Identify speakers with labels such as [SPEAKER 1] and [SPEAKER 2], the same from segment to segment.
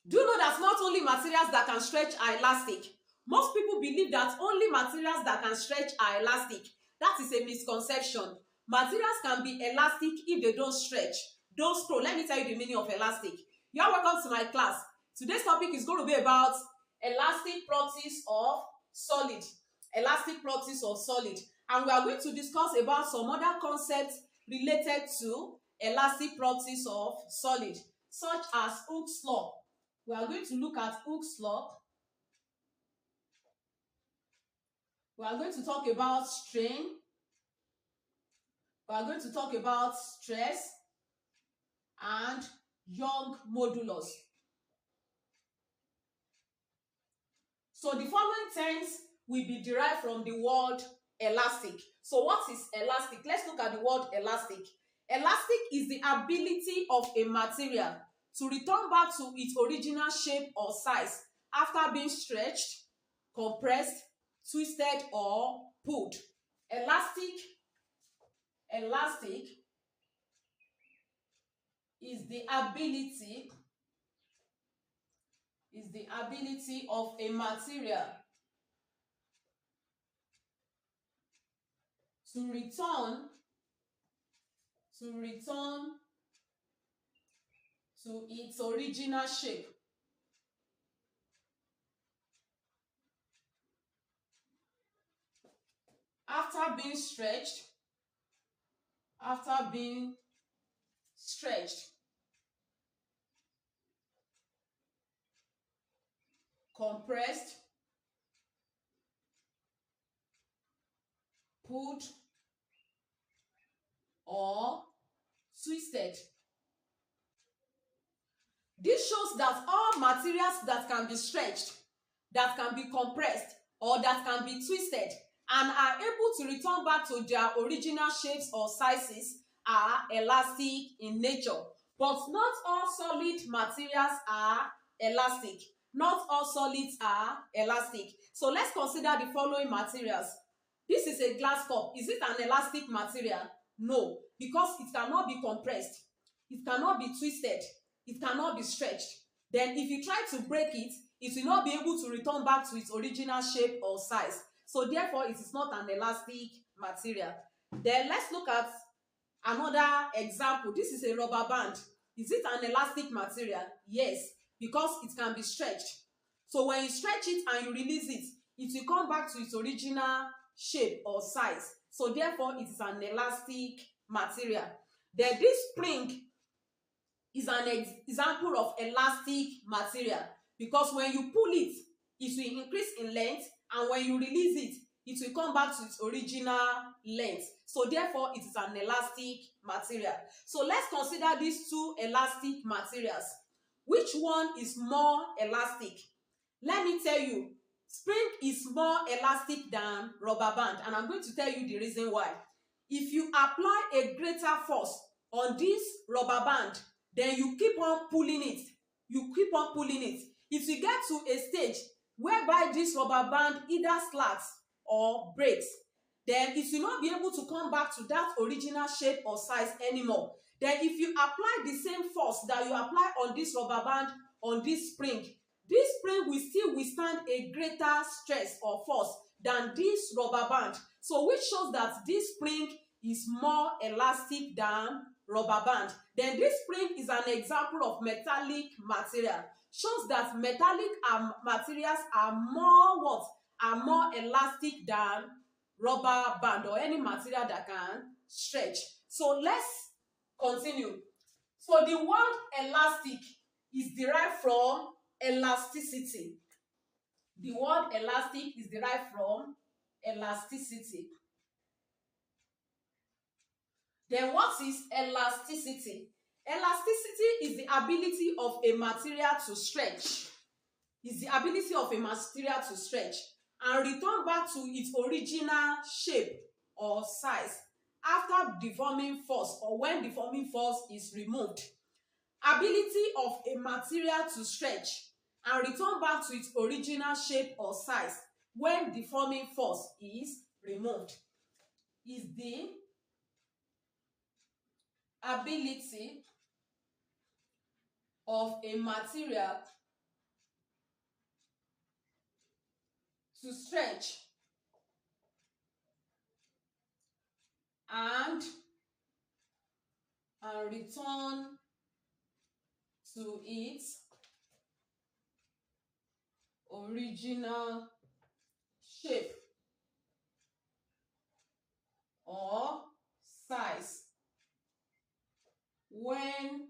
[SPEAKER 1] Do you know that not only materials that can stretch are elastic? Most people believe that only materials that can stretch are elastic. That is a misconception. Materials can be elastic if they don't stretch. Don't scroll. Let me tell you the meaning of elastic. You are welcome to my class. Today's topic is going to be about elastic properties of solid. Elastic properties of solid. And we are going to discuss about some other concepts related to elastic properties of solid, such as Hooke's law. We are going to look at Hooke's law. We are going to talk about strain. We are going to talk about stress and Young modulus. So the following terms will be derived from the word elastic. So what is elastic? Let's look at the word elastic. Elastic is the ability of a material to return back to its original shape or size after being stretched, compressed, twisted, or pulled. Elastic is the ability of a material to return to its original shape after being stretched, compressed, pulled, or twisted. This shows that all materials that can be stretched, that can be compressed, or that can be twisted and are able to return back to their original shapes or sizes are elastic in nature. But not all solid materials are elastic. Not all solids are elastic. So let's consider the following materials. This is a glass cup. Is it an elastic material? No, because it cannot be compressed. It cannot be twisted. It cannot be stretched. Then if you try to break it, it will not be able to return back to its original shape or size. So therefore, it is not an elastic material. Then let's look at another example. This is a rubber band. Is it an elastic material? Yes, because it can be stretched. So when you stretch it and you release it, it will come back to its original shape or size. So therefore, it is an elastic material. Then this spring is an example of elastic material, because when you pull it, it will increase in length, and when you release it, it will come back to its original length. So therefore, it is an elastic material. So let's consider these two elastic materials. Which one is more elastic? Let me tell you, spring is more elastic than rubber band, and I'm going to tell you the reason why. If you apply a greater force on this rubber band, then you keep on pulling it, it will get to a stage whereby this rubber band either slacks or breaks. Then it will not be able to come back to that original shape or size anymore. Then if you apply the same force that you apply on this rubber band on this spring will still withstand a greater stress or force than this rubber band. So which shows that this spring is more elastic than rubber band. Then this spring is an example of metallic material. Shows that metallic materials are more elastic than rubber band or any material that can stretch. So let's continue. So the word elastic is derived from elasticity. The word elastic is derived from elasticity. Then what is elasticity? Elasticity is the ability of a material to stretch. Is the ability of a material to stretch and return back to its original shape or size after deforming force or when deforming force is removed. Ability of a material to stretch and return back to its original shape or size when deforming force is removed is the ability of a material to stretch and return to its original shape or size when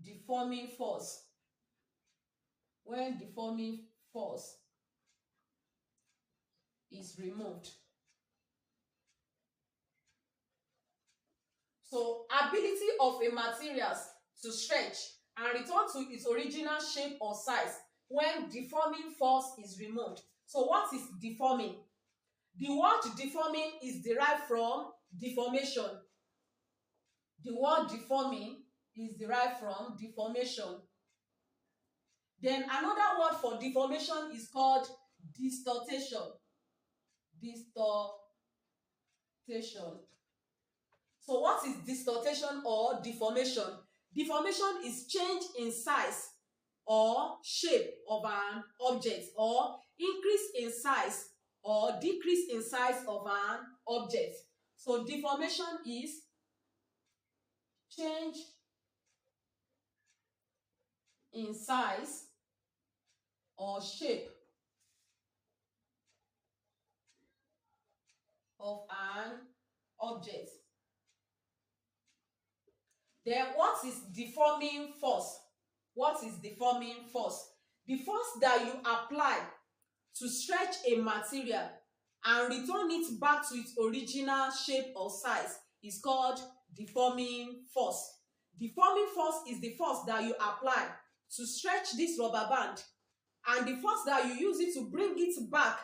[SPEAKER 1] deforming force is removed. So ability of a material to stretch and return to its original shape or size when deforming force is removed. So what is deforming? The word deforming is derived from deformation. The word deforming is derived from deformation. Then another word for deformation is called distortion. Distortion. So what is distortion or deformation? Deformation is change in size or shape of an object, or increase in size or decrease in size of an object. So deformation is change in size or shape of an object. Then what is deforming force? What is deforming force? The force that you apply to stretch a material and return it back to its original shape or size is called deforming force. Deforming force is the force that you apply to stretch this rubber band, and the force that you use it to bring it back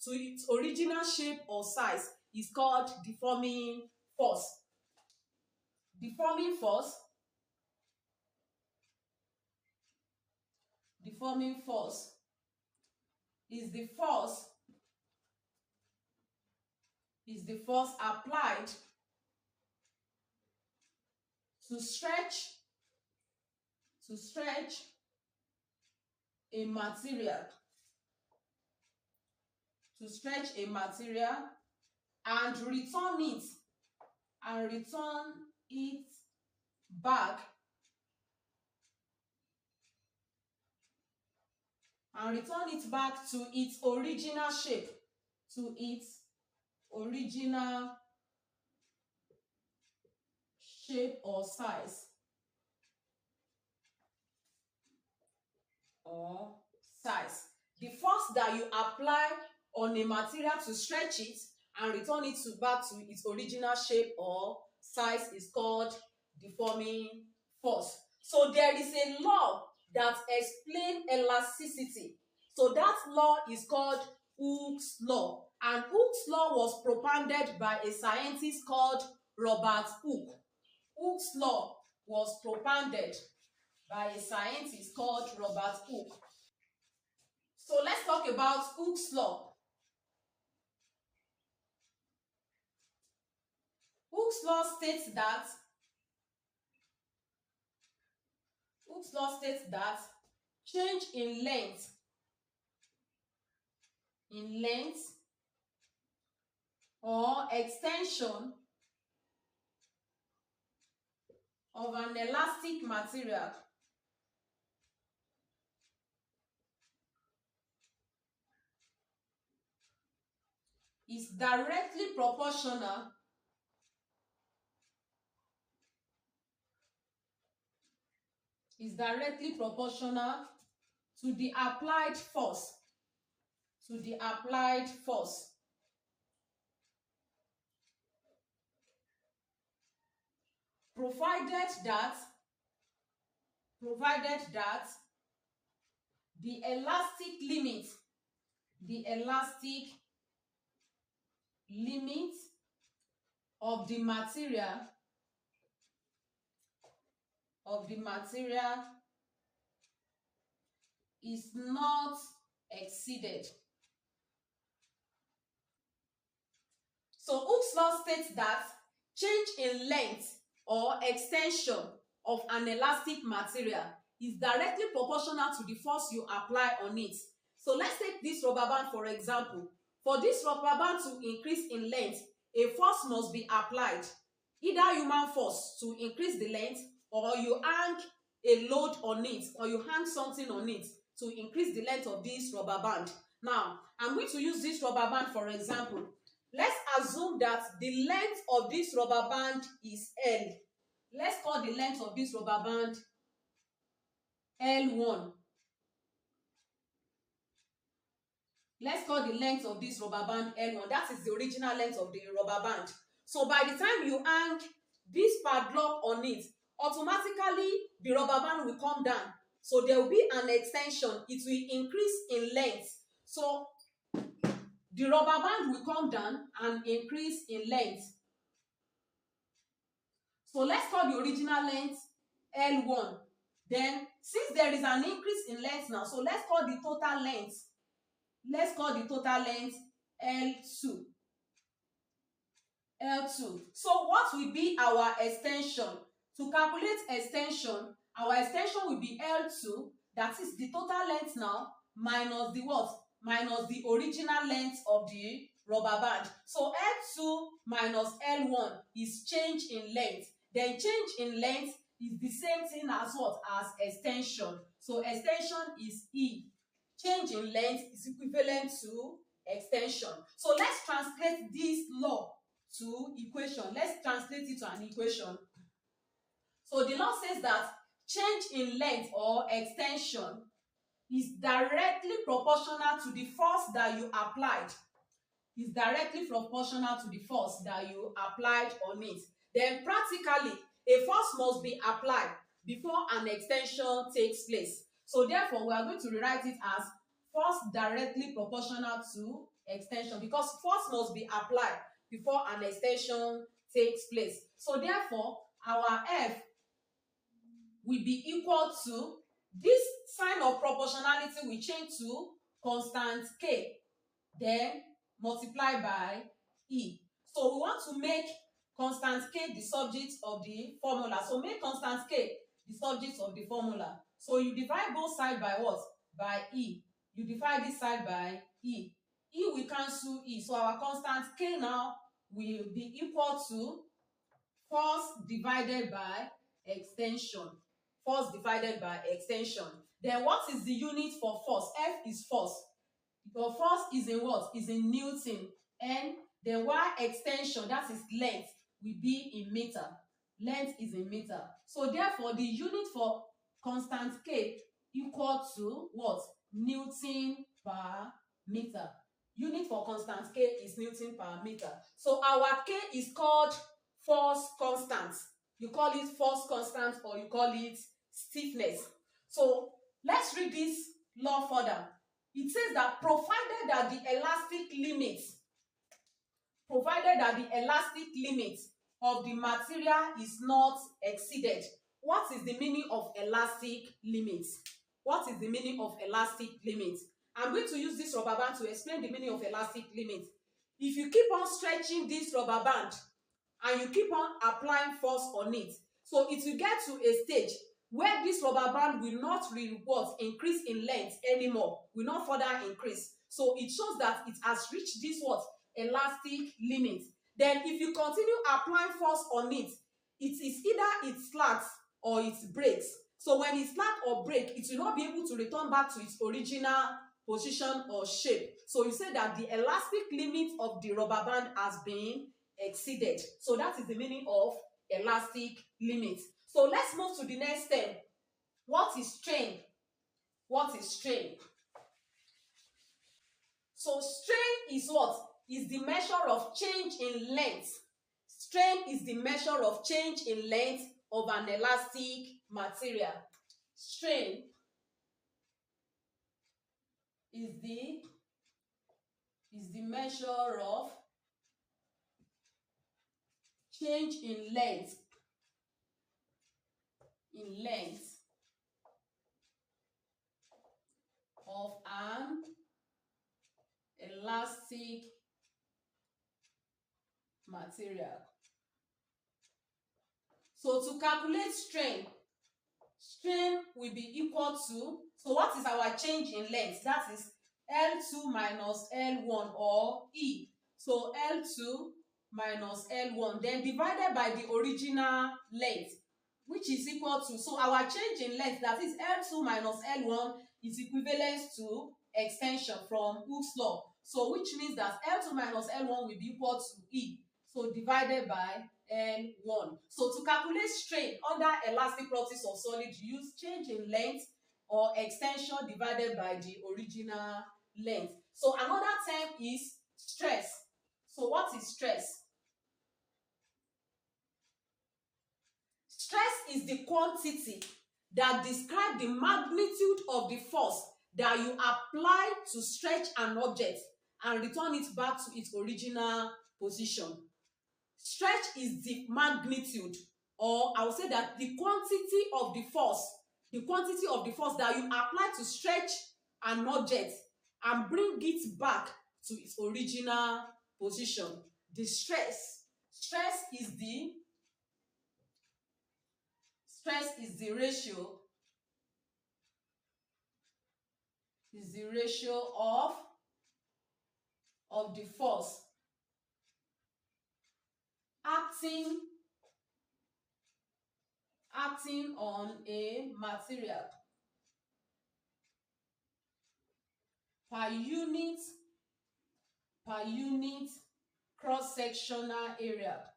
[SPEAKER 1] to its original shape or size is called deforming force. Deforming force is the force applied to stretch a material and return it back to its original shape, or size. The force that you apply on a material to stretch it and return it back to its original shape or size is called deforming force. So there is a law that explains elasticity. So that law is called Hooke's law. And Hooke's law was propounded by a scientist called Robert Hooke. Hooke's law was propounded by a scientist called Robert Hooke. So let's talk about Hooke's law. Hooke's law states that change in length or extension of an elastic material is directly proportional to the applied force. Provided that the elastic limit of the material is not exceeded. So Hooke's law states that change in length or extension of an elastic material is directly proportional to the force you apply on it. So let's take this rubber band for example. For this rubber band to increase in length, a force must be applied, either human force to increase the length, or you hang a load on it, or you hang something on it to increase the length of this rubber band. Now, I'm going to use this rubber band for example. Let's assume that the length of this rubber band is L. Let's call the length of this rubber band L1. Let's call the length of this rubber band L1. That is the original length of the rubber band. So by the time you hang this padlock on it, automatically the rubber band will come down. So there will be an extension. It will increase in length. So the rubber band will come down and increase in length. So let's call the original length L1. Then, since there is an increase in length now, so let's call the total length. Let's call the total length L2. L2. So what will be our extension? To calculate extension, our extension will be L2, that is the total length now, minus the what? Minus the original length of the rubber band. So L2 minus L1 is change in length. Then change in length is the same thing as what? As extension. So extension is E. Change in length is equivalent to extension. So let's translate this law to equation. Let's translate it to an equation. So the law says that change in length or extension is directly proportional to the force that you applied. Is directly proportional to the force that you applied on it. Then practically, a force must be applied before an extension takes place. So therefore, we are going to rewrite it as force directly proportional to extension, because force must be applied before an extension takes place. So therefore, our F will be equal to, this sign of proportionality will change to constant K, then multiply by E. So we want to make constant K the subject of the formula. So make constant K the subject of the formula. So you divide both sides by what? By E. You divide this side by E. E will cancel E. So our constant K now will be equal to force divided by extension. Force divided by extension. Then what is the unit for force? F is force. Your force is in what? Is in Newton. And then Y extension, that is length, will be in meter. Length is in meter. So therefore, the unit for constant K equal to what? Newton per meter. Unit for constant K is Newton per meter. So our K is called force constant. You call it force constant, or you call it stiffness. So let's read this law further. It says that provided that the elastic limit of the material is not exceeded. What is the meaning of elastic limit? What is the meaning of elastic limit? I'm going to use this rubber band to explain the meaning of elastic limit. If you keep on stretching this rubber band and you keep on applying force on it, so it will get to a stage where this rubber band will not increase in length anymore, will not further increase. So it shows that it has reached this elastic limit. Then if you continue applying force on it, it is either it slacks or it breaks. So when it slack or break, it will not be able to return back to its original position or shape. So you say that the elastic limit of the rubber band has been exceeded. So that is the meaning of elastic limit. So let's move to the next step. What is strain? What is strain? So strain is what? Is the measure of change in length. Strain is the measure of change in length of an elastic material. Strain is the measure of change in length of an elastic material. So to calculate strain will be equal to, so what is our change in length? That is L2 minus L1 or E. So L2 minus L1 then divided by the original length, which is equal to, so our change in length, that is L2 minus L1, is equivalent to extension from Hooke's law. So which means that L2 minus L1 will be equal to E. So divided by L1. So to calculate strain under elastic properties of solid, you use change in length or extension divided by the original length. So another term is stress. So what is stress? Stress is the quantity that describes the magnitude of the force that you apply to stretch an object and return it back to its original position. Stretch is the magnitude, or I would say that the quantity of the force that you apply to stretch an object and bring it back to its original position. The stress is the ratio of the force acting on a material per unit cross-sectional area,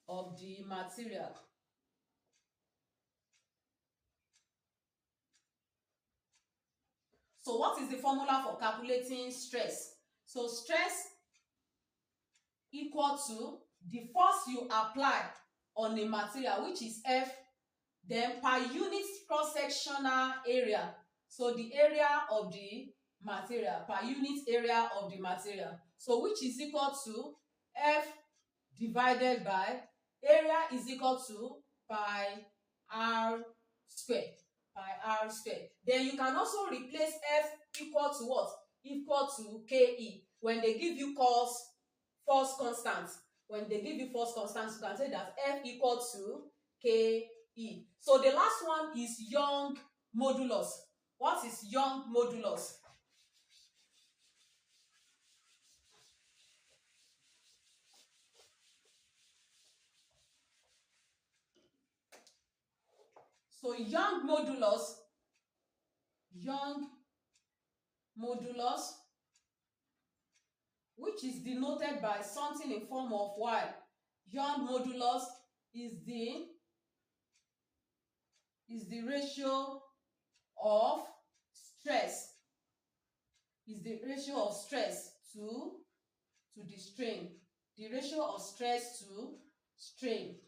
[SPEAKER 1] of the material. So what is the formula for calculating stress? So stress equal to the force you apply on a material, which is F, then per unit cross-sectional area. So the area of the material, per unit area of the material. So which is equal to F divided by area is equal to pi r square. Then you can also replace F equal to what? Equal to Ke. When they give you force constant, you can say that F equal to Ke. So the last one is Young modulus. What is Young modulus? So Young modulus, which is denoted by something in form of Y. Young modulus is the ratio of stress. To the strain. The ratio of stress to strain.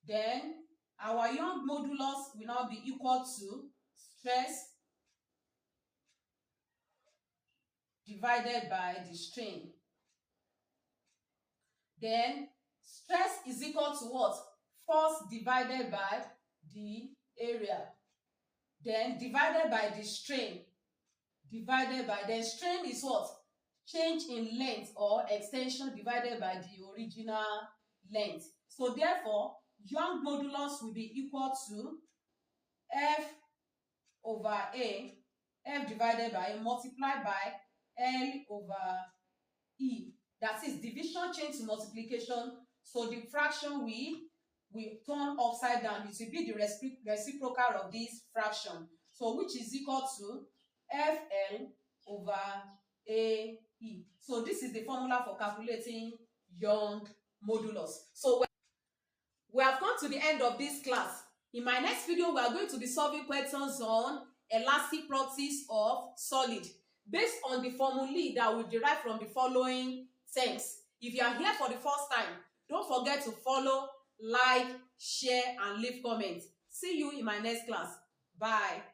[SPEAKER 1] Then our Young modulus will now be equal to stress divided by the strain. Then stress is equal to what? Force divided by the area. Then divided by the strain. Then strain is what? Change in length or extension divided by the original length. So therefore, Young modulus will be equal to F over A, F divided by A multiplied by L over E. That is division change to multiplication. So the fraction will turn upside down. It will be the reciprocal of this fraction. So which is equal to FL over AE. So this is the formula for calculating Young modulus. So we have come to the end of this class. In my next video, we are going to be solving questions on elastic properties of solid based on the formulae that we derive from the following terms. If you are here for the first time, don't forget to follow, like, share, and leave comments. See you in my next class. Bye.